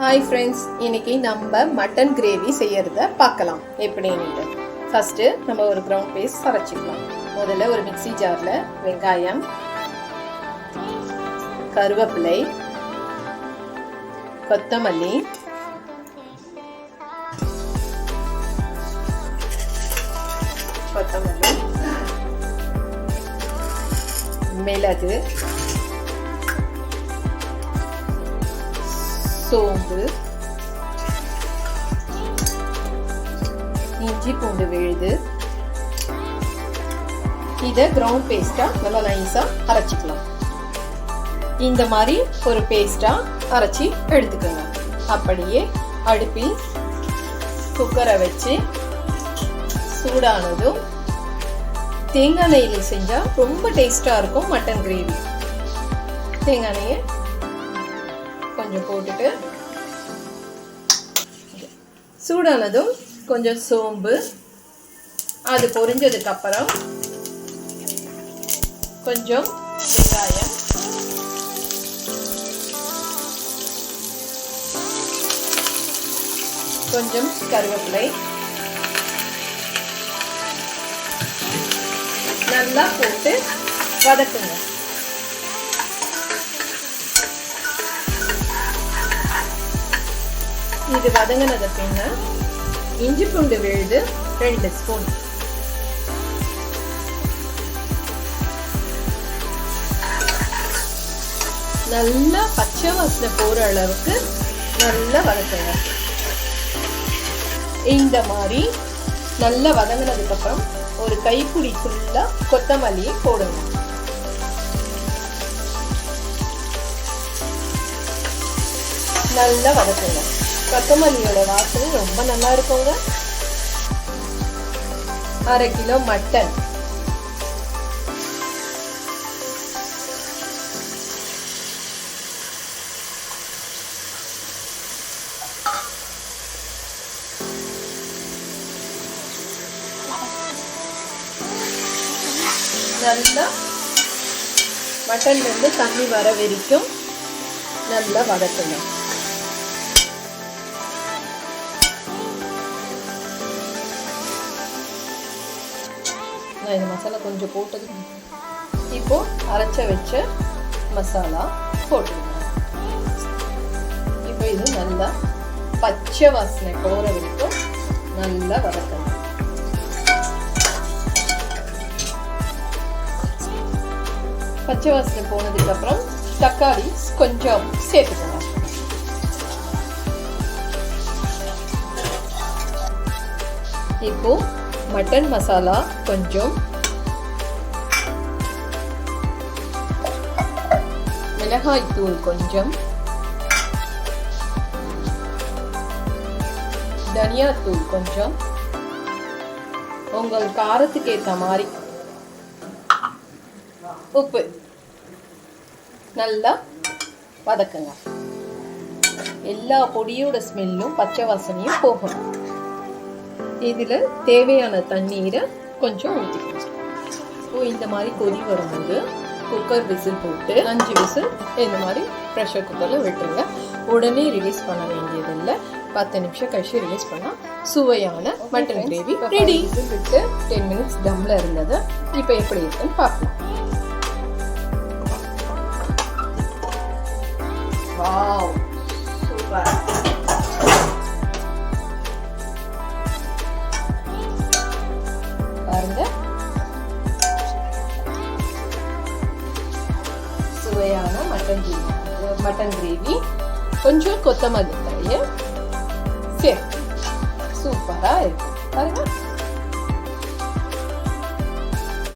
Hi friends, இன்னைக்கு நம்ம mutton gravy செய்யறத பார்க்கலாம் எப்படின்னு. ஃபர்ஸ்ட் நம்ம ஒரு கிரவுண்ட் பேஸ்ட் அரைச்சிக்கலாம். முதல்ல ஒரு மிக்ஸி ஜார்ல வெங்காயம், கருவேப்பிலை, கொத்தமல்லி, மிளகு, சோம்பு, இஞ்சி பூண்டு விழுது, இதை கிரவுண்ட் பேஸ்டா நல்லா நைஸா அரைச்சிக்கலாம். இந்த மாதிரி ஒரு பேஸ்டா அரைச்சி எடுத்துக்கோங்க. அப்படியே அடுப்பில் குக்கரை வச்சு சூடானதும் தேங்காய் நெய்யில் செஞ்சா ரொம்ப டேஸ்டா இருக்கும் மட்டன் கிரேவி. தேங்காய் நெய்யை கொஞ்சம் போட்டுட்டு சூடானதும் கொஞ்சம் சோம்பு, அது பொரிஞ்சதுக்கு அப்புறம் கொஞ்சம் வெங்காயம், கொஞ்சம் கருவேப்பிலை நல்லா போட்டு வதக்குங்க. இது வதங்கினது பின்ன இஞ்சி பூண்டு விழுது 2 ஸ்பூன், நல்லா பச்சை வாசனை போற அளவுக்கு நல்லா வதக்குங்க. இந்த மாதிரி நல்லா வதங்கினதுக்கு அப்புறம் ஒரு கைப்பிடி ஃபுல்லா கொத்தமல்லியை போடுங்க. நல்லா வதக்குங்க. கொத்தமல்லியோட வாசனை ரொம்ப நல்லா இருக்குங்க. 1/2 கிலோ மட்டன், நல்லா மட்டன்ல இருந்து தண்ணி வர வரைக்கும் நல்லா வதக்குங்க. இந்த மசாலா கொஞ்சம் போட்டது. இப்போ அரைச்ச வச்ச மசாலா போட்டுருங்க. இப்போ இது நல்லா பச்சை வாசனை போற வரைக்கும் நல்லா வதக்கணும். பச்சை வாசனை போனதுக்கு அப்புறம் தக்காளி கொஞ்சம் சேர்த்துக்கலாம். இப்போ மட்டன் மசாலா கொஞ்சம், மிளகாய் தூள் கொஞ்சம், தனியா தூள் கொஞ்சம், உங்கள் காரத்துக்கு ஏற்ற மாதிரி உப்பு நல்லா வதக்குங்க. எல்லா பொடியோட ஸ்மெல்லும் பச்சை வாசனையும் போகணும். இதுல தேவையான தண்ணீரை கொஞ்சம் ஊற்றிக்கணும். இந்த மாதிரி கொதி வரும்போது குக்கர் விசில் போட்டு 5 விசில் இந்த மாதிரி ப்ரெஷர் குக்கரில் விட்டுருங்க. உடனே ரிலீஸ் பண்ண வேண்டியதில்லை. 10 நிமிஷம் கழிச்சு ரிலீஸ் பண்ணால் சுவையான மட்டன் கிரேவி ரெடி. விட்டு 10 மினிட்ஸ் தம்ல இருந்தது. இப்போ எப்படி இருக்குன்னு பார்க்கலாம். Wow, super. பாருங்க, சுவையான மட்டன் கிரேவி. கொஞ்சம் கொத்தமல்லி தழையை சேர்த்து சூப்பரா இருக்கும் பாருங்க.